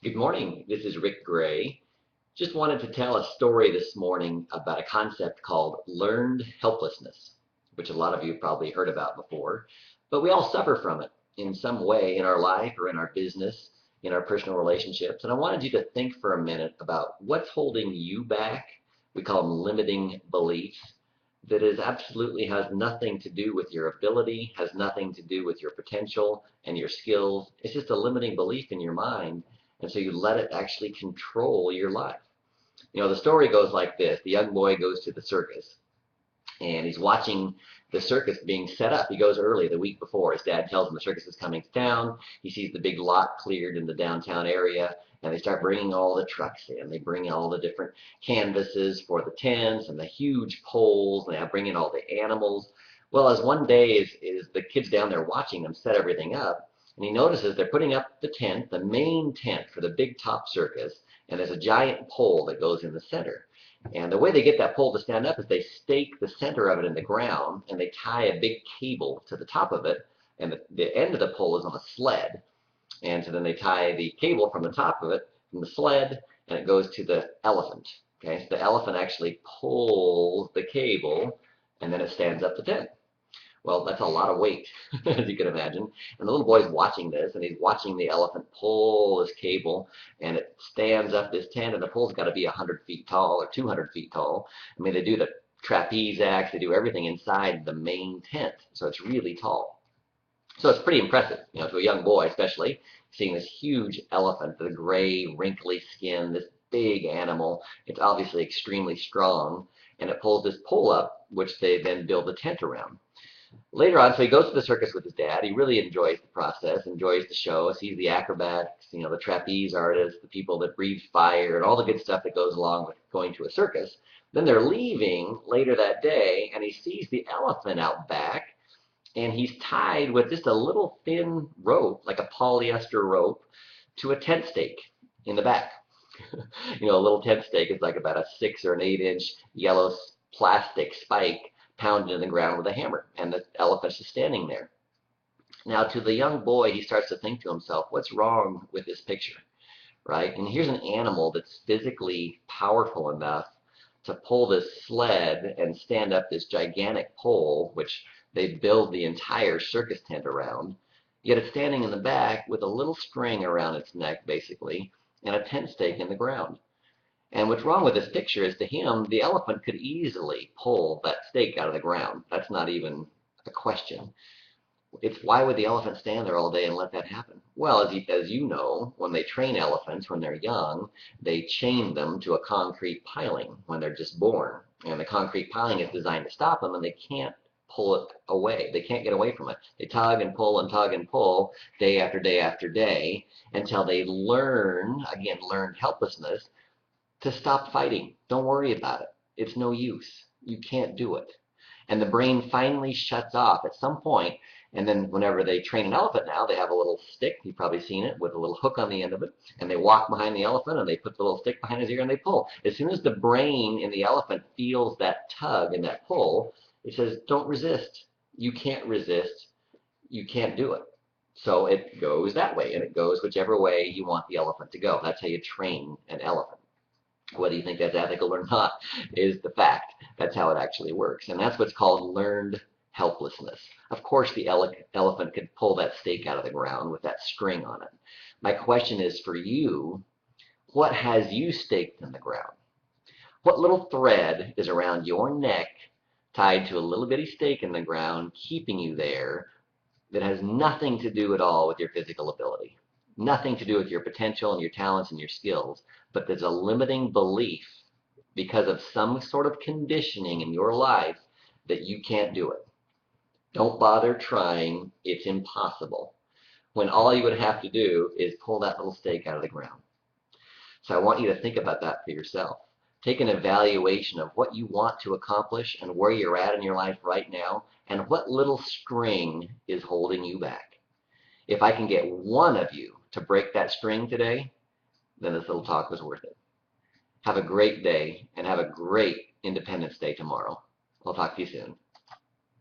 Good morning. This is Rick Gray. Just wanted to tell a story this morning about a concept called learned helplessness, which a lot of you have probably heard about before, but we all suffer from it in some way in our life or in our business, in our personal relationships. And I wanted you to think for a minute about what's holding you back. We call them limiting beliefs. That is absolutely has nothing to do with your ability, has nothing to do with your potential and your skills. It's just a limiting belief in your mind, and so you let it actually control your life. The story goes like this. The young boy goes to the circus, and he's watching the circus being set up. He goes early the week before. His dad tells him the circus is coming to town. He sees the big lot cleared in the downtown area, and they start bringing all the trucks in. They bring all the different canvases for the tents and the huge poles, and they bring in all the animals. Well, as one day is the kid's down there watching them set everything up, and he notices they're putting up the tent, the main tent for the big top circus, and there's a giant pole that goes in the center. And the way they get that pole to stand up is they stake the center of it in the ground, and they tie a big cable to the top of it, and the end of the pole is on a sled. And so then they tie the cable from the top of it, from the sled, and it goes to the elephant. Okay, so the elephant actually pulls the cable, and then it stands up the tent. Well, that's a lot of weight, as you can imagine. And the little boy's watching this, and he's watching the elephant pull this cable, and it stands up this tent, and the pole's got to be 100 feet tall or 200 feet tall. I mean, they do the trapeze acts, they do everything inside the main tent, so it's really tall. So it's pretty impressive, to a young boy especially, seeing this huge elephant, the gray, wrinkly skin, this big animal. It's obviously extremely strong, and it pulls this pole up, which they then build a tent around. Later on, so he goes to the circus with his dad. He really enjoys the process, enjoys the show, sees the acrobats, the trapeze artists, the people that breathe fire, and all the good stuff that goes along with going to a circus. Then they're leaving later that day, and he sees the elephant out back, and he's tied with just a little thin rope, like a polyester rope, to a tent stake in the back. A little tent stake is like about a 6 or 8 inch yellow plastic spike pounded in the ground with a hammer, and the elephant's just standing there. Now, to the young boy, he starts to think to himself, what's wrong with this picture, right? And here's an animal that's physically powerful enough to pull this sled and stand up this gigantic pole, which they build the entire circus tent around, yet it's standing in the back with a little string around its neck, basically, and a tent stake in the ground. And what's wrong with this picture is, to him, the elephant could easily pull that stake out of the ground. That's not even a question. It's why would the elephant stand there all day and let that happen? Well, as you know, when they train elephants when they're young, they chain them to a concrete piling when they're just born. And the concrete piling is designed to stop them, and they can't pull it away. They can't get away from it. They tug and pull day after day after day until they learn, again, learned helplessness, to stop fighting. Don't worry about it. It's no use. You can't do it. And the brain finally shuts off at some point. And then whenever they train an elephant now, they have a little stick, you've probably seen it, with a little hook on the end of it. And they walk behind the elephant, and they put the little stick behind his ear, and they pull. As soon as the brain in the elephant feels that tug and that pull, it says, don't resist. You can't resist. You can't do it. So it goes that way, and it goes whichever way you want the elephant to go. That's how you train an elephant. Whether you think that's ethical or not is the fact. That's how it actually works. And that's what's called learned helplessness. Of course, the elephant could pull that stake out of the ground with that string on it. My question is for you, what has you staked in the ground? What little thread is around your neck tied to a little bitty stake in the ground, keeping you there, that has nothing to do at all with your physical ability? Nothing to do with your potential and your talents and your skills, but there's a limiting belief because of some sort of conditioning in your life that you can't do it. Don't bother trying. It's impossible. When all you would have to do is pull that little stake out of the ground. So I want you to think about that for yourself. Take an evaluation of what you want to accomplish and where you're at in your life right now, and what little string is holding you back. If I can get one of you to break that string today, then this little talk was worth it. Have a great day, and have a great Independence Day tomorrow. I'll talk to you soon.